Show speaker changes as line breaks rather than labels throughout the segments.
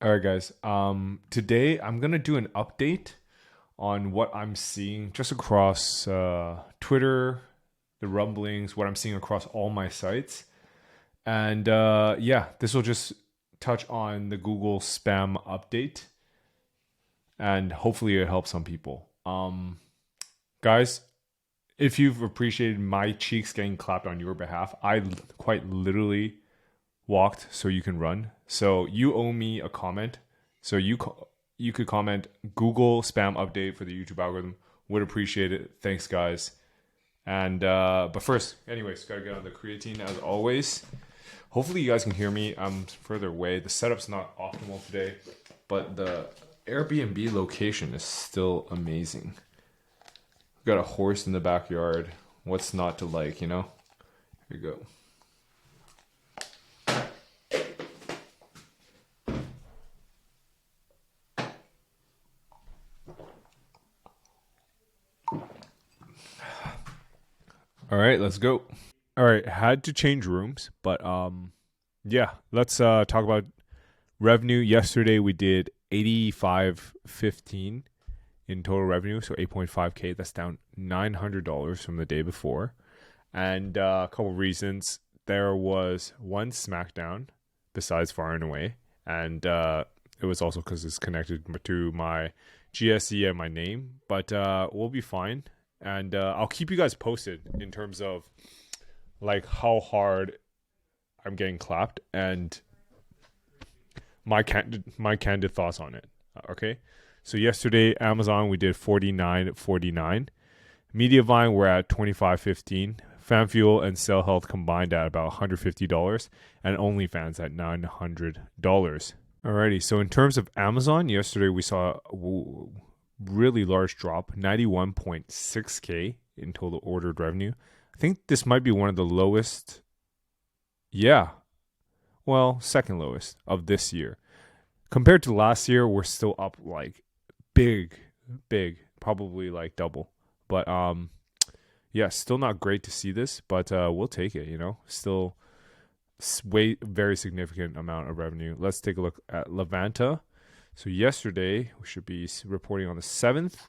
All right, guys. Today I'm gonna do an update on what I'm seeing just across Twitter, the rumblings, what I'm seeing across all my sites, and yeah, this will just touch on the Google spam update, and hopefully it helps some people. Guys, if you've appreciated my cheeks getting clapped on your behalf, quite literally walked so you can run. So you owe me a comment. So you could comment Google spam update for the YouTube algorithm. Would appreciate it. Thanks, guys. And but first, anyways, gotta get on the creatine as always. Hopefully you guys can hear me. I'm further away. The setup's not optimal today, but the Airbnb location is still amazing. We've got a horse in the backyard. What's not to like, you know? Here you go. All right, let's go. All right, had to change rooms, but yeah, let's talk about revenue. Yesterday we did 85.15 in total revenue, so 8.5k. That's down $900 from the day before. And a couple reasons. There was one SmackDown besides Far and Away, and it was also because it's connected to my GSE and my name, but we'll be fine. And I'll keep you guys posted in terms of like how hard I'm getting clapped and my candid thoughts on it. Okay, so yesterday Amazon we did 49.49, Mediavine we're at 25.15, FanFuel and Cell Health combined at about $150, and OnlyFans at $900. Alrighty, so in terms of Amazon, yesterday we saw really large drop, 91.6k in total ordered revenue. I think this might be one of the lowest, second lowest of this year. Compared to last year, we're still up like big, probably like double. But yeah, still not great to see this, but we'll take it, you know. Still very significant amount of revenue. Let's take a look at Levanta. So yesterday, we should be reporting on the 7th.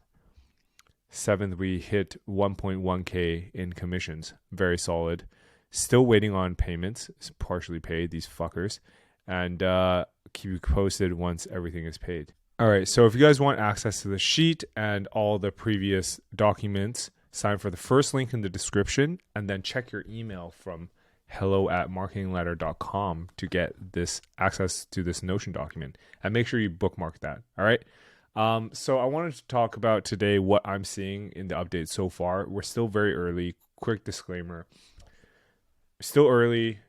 7th, we hit 1.1k in commissions. Very solid. Still waiting on payments. It's partially paid, these fuckers. And keep you posted once everything is paid. All right, so if you guys want access to the sheet and all the previous documents, sign for the first link in the description and then check your email from hello@marketingladder.com to get this access to this Notion document, and make sure you bookmark that. All right. So I wanted to talk about today what I'm seeing in the update so far. We're still very early. Quick disclaimer: still early.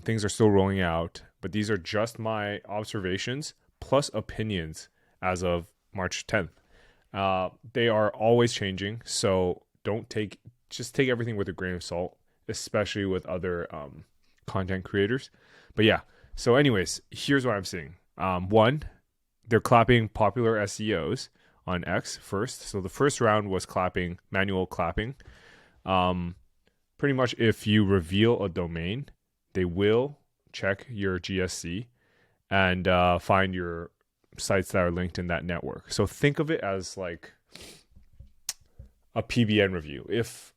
Things are still rolling out, but these are just my observations plus opinions as of March 10th. They are always changing, so just take everything with a grain of salt, especially with other content creators. But yeah, so anyways, here's what I'm seeing. One, they're clapping popular SEOs on X first. So the first round was manual clapping. Pretty much if you reveal a domain, they will check your GSC and find your sites that are linked in that network. So think of it as like a PBN review. If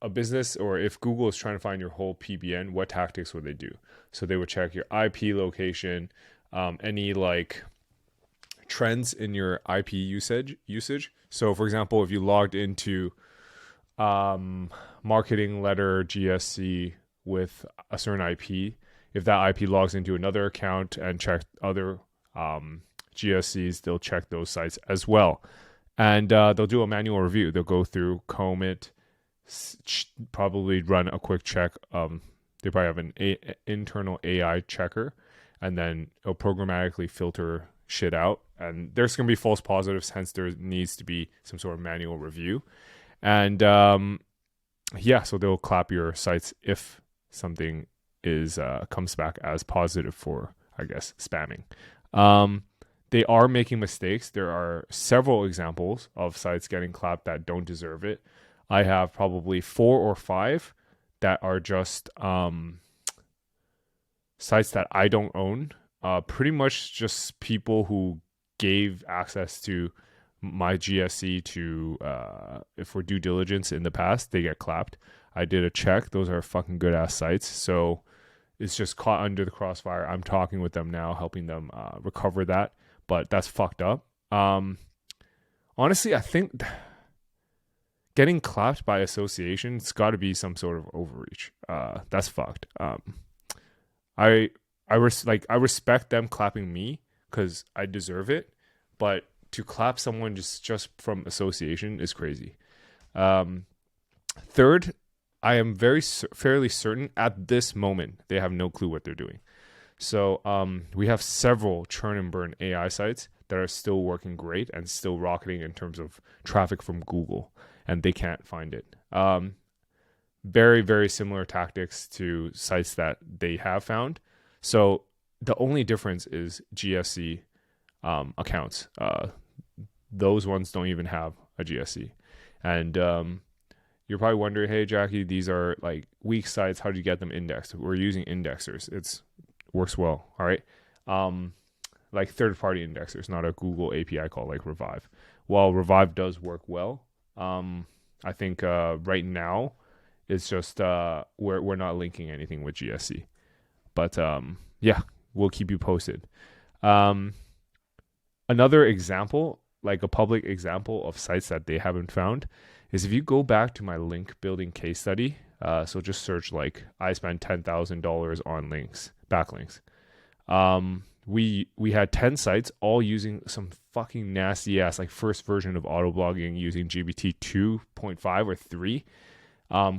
a business or if Google is trying to find your whole PBN, what tactics would they do? So they would check your IP location, any like trends in your IP usage. So for example, if you logged into marketing letter GSC with a certain IP, if that IP logs into another account and check other GSCs, they'll check those sites as well. And they'll do a manual review. They'll go through, comb it, probably run a quick check. They probably have an internal AI checker, and then it'll programmatically filter shit out. And there's going to be false positives, hence there needs to be some sort of manual review. And so they'll clap your sites if something comes back as positive for, I guess, spamming. They are making mistakes. There are several examples of sites getting clapped that don't deserve it. I have probably 4 or 5 that are just sites that I don't own Pretty much just people who gave access to my GSC to for due diligence in the past, they get clapped. I did a check; those are fucking good ass sites. So it's just caught under the crossfire. I'm talking with them now, helping them recover that, but that's fucked up. Honestly, I think getting clapped by association, it's got to be some sort of overreach. That's fucked. I respect them clapping me because I deserve it, but to clap someone just from association is crazy. Third, I am fairly certain at this moment they have no clue what they're doing. So we have several churn and burn AI sites that are still working great and still rocketing in terms of traffic from Google, and they can't find it. Very, very similar tactics to sites that they have found. So the only difference is GSC accounts. Those ones don't even have a GSC. And you're probably wondering, hey, Jackie, these are like weak sites. How do you get them indexed? We're using indexers. It works well. All right. Like third-party indexers, not a Google API call like Revive. While Revive does work well, I think right now it's just we're not linking anything with GSC. But yeah, we'll keep you posted. Another example, like a public example of sites that they haven't found, is if you go back to my link building case study. So just search like I spent $10,000 on links, backlinks. We had 10 sites all using some fucking nasty ass like first version of auto blogging using GPT 2.5 or 3.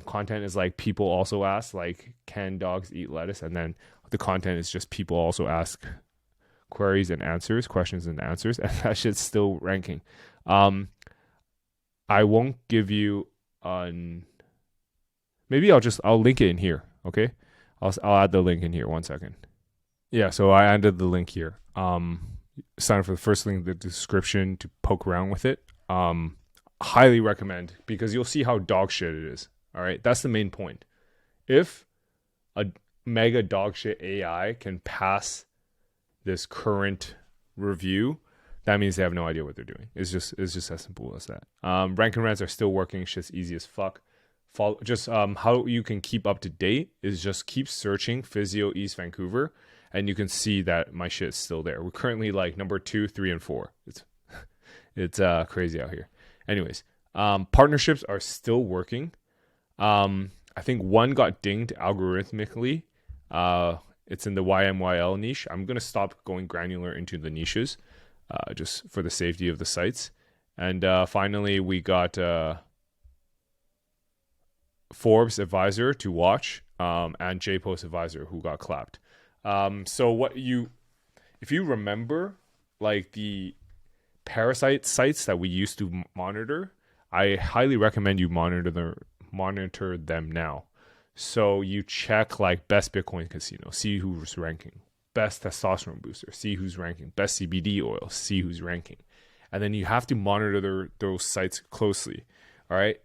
Content is like people also ask like, can dogs eat lettuce? And then the content is just people also ask queries and answers, questions and answers, and that shit's still ranking. I won't give you maybe I'll link it in here. Okay. I'll add the link in here. 1 second. Yeah. So I added the link here. Sign up for the first link in the description to poke around with it. Highly recommend because you'll see how dog shit it is. All right. That's the main point. If a mega dog shit AI can pass this current review, that means they have no idea what they're doing. It's just as simple as that. Rank and rants are still working. Shit's easy as fuck. How you can keep up to date is just keep searching Physio East Vancouver, and you can see that my shit is still there. We're currently like number 2, 3, and 4. It's crazy out here. Anyways, partnerships are still working. I think one got dinged algorithmically. It's in the YMYL niche. I'm gonna stop going granular into the niches. Just for the safety of the sites. And finally, we got Forbes Advisor to watch and JPost Advisor who got clapped. So if you remember, like the parasite sites that we used to monitor, I highly recommend you monitor them now. So you check like best Bitcoin casino, see who's ranking. Best testosterone booster, see who's ranking. Best CBD oil, see who's ranking. And then you have to monitor those sites closely. All right.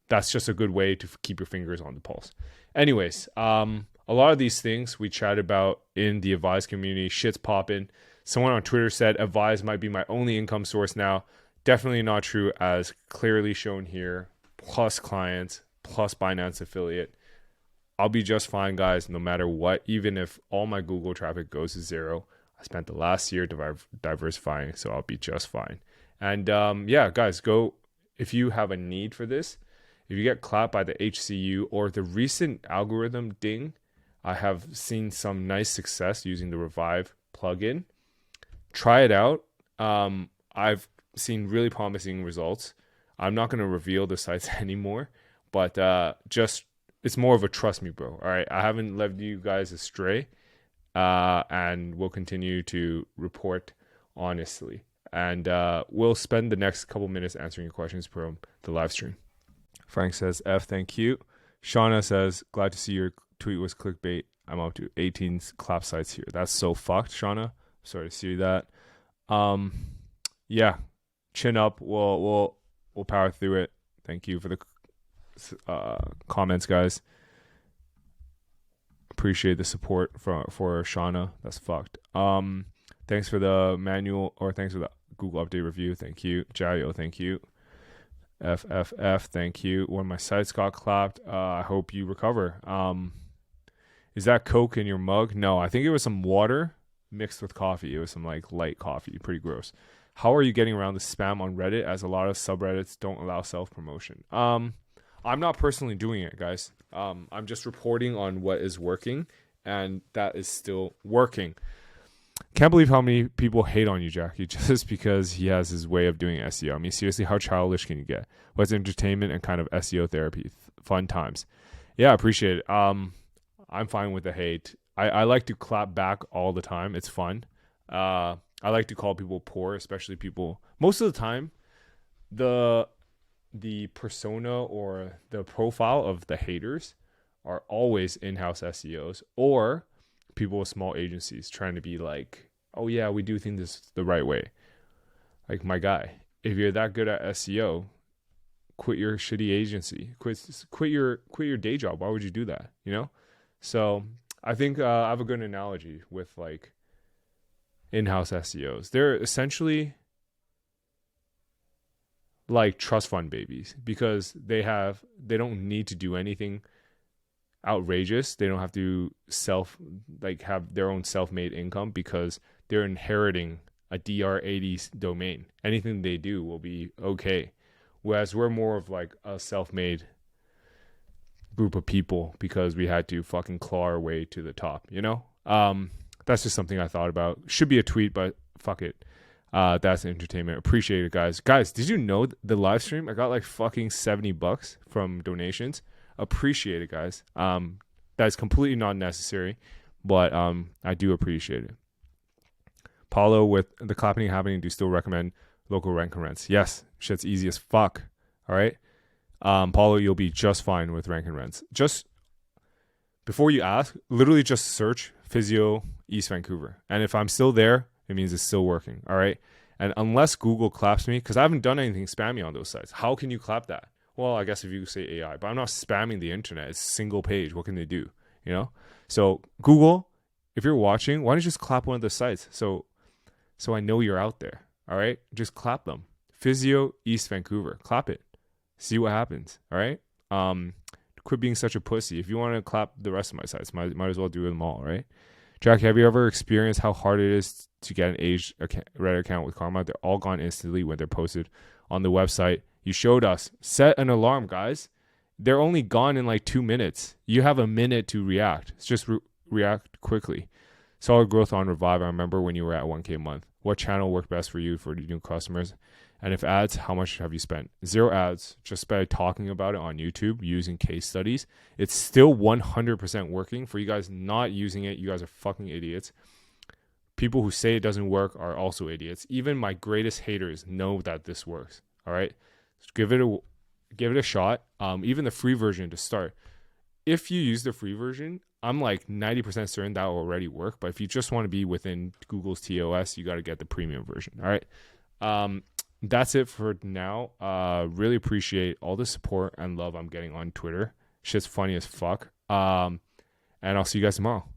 That's just a good way to keep your fingers on the pulse. Anyways, a lot of these things we chat about in the Advise community. Shit's popping. Someone on Twitter said Advise might be my only income source now. Definitely not true, as clearly shown here. Plus clients, plus Binance affiliate. I'll be just fine, guys, no matter what. Even if all my Google traffic goes to zero, I spent the last year diversifying, so I'll be just fine. And yeah, guys, go if you have a need for this. If you get clapped by the HCU or the recent algorithm ding, I have seen some nice success using the Revive plugin. Try it out. I've seen really promising results. I'm not going to reveal the sites anymore, but it's more of a trust me, bro. All right. I haven't led you guys astray. And we'll continue to report honestly. And we'll spend the next couple minutes answering your questions from the live stream. Frank says, thank you. Shauna says, glad to see your tweet was clickbait. I'm up to 18 clap sites here. That's so fucked, Shauna. Sorry to see that. Yeah. Chin up. We'll power through it. Thank you for the comments, guys. Appreciate the support for Shauna. That's fucked. Thanks for the manual, or thanks for the Google update review. Thank you. Jayo, thank you. FFF, thank you. When my sites got clapped, I hope you recover. Is that Coke in your mug? No, I think it was some water mixed with coffee. It was some like light coffee. Pretty gross. How are you getting around the spam on Reddit, as a lot of subreddits don't allow self-promotion? I'm not personally doing it, guys. I'm just reporting on what is working, and that is still working. Can't believe how many people hate on you, Jackie, just because he has his way of doing SEO. I mean, seriously, how childish can you get? What's entertainment and kind of SEO therapy? Fun times. Yeah, I appreciate it. I'm fine with the hate. I like to clap back all the time. It's fun. I like to call people poor, especially people. Most of the time, the persona or the profile of the haters are always in-house SEOs or people with small agencies trying to be like, oh yeah, we do think this the right way. Like, my guy, if you're that good at SEO, quit your shitty agency. Quit your day job. Why would you do that? You know? So I think I have a good analogy with like in-house SEOs. They're essentially like trust fund babies because they don't need to do anything outrageous. They don't have to have their own self-made income because they're inheriting a DR80 domain. Anything they do will be okay. Whereas we're more of like a self-made group of people because we had to fucking claw our way to the top, you know? That's just something I thought about. Should be a tweet, but fuck it. That's entertainment. Appreciate it, guys. Guys, did you know the live stream? I got like fucking $70 from donations. Appreciate it, guys. That's completely not necessary, but I do appreciate it. Paulo, with the clapping happening, do you still recommend local rank and rents? Yes, shit's easy as fuck. All right. Paulo, you'll be just fine with rank and rents. Just before you ask, literally just search Physio East Vancouver. And if I'm still there, it means it's still working. All right. And unless Google claps me, because I haven't done anything spammy on those sites, how can you clap that? Well, I guess if you say AI, but I'm not spamming the internet. It's a single page. What can they do? You know? So Google, if you're watching, why don't you just clap one of the sites? So I know you're out there. All right. Just clap them. Physio East Vancouver. Clap it. See what happens. All right. Quit being such a pussy. If you want to clap the rest of my sites, might as well do them all. Right. Jackie, have you ever experienced how hard it is to get an aged Reddit account with Karma? They're all gone instantly when they're posted on the website. You showed us. Set an alarm, guys. They're only gone in like 2 minutes. You have a minute to react. It's just react quickly. Solid growth on Revive. I remember when you were at 1K a month. What channel worked best for you for new customers? And if ads, how much have you spent? 0 ads, just by talking about it on YouTube, using case studies. It's still 100% working. For you guys not using it, you guys are fucking idiots. People who say it doesn't work are also idiots. Even my greatest haters know that this works. All right? So give it a shot. Even the free version to start. If you use the free version, I'm like 90% certain that will already work. But if you just want to be within Google's TOS, you got to get the premium version. All right? That's it for now. Really appreciate all the support and love I'm getting on Twitter. Shit's funny as fuck. And I'll see you guys tomorrow.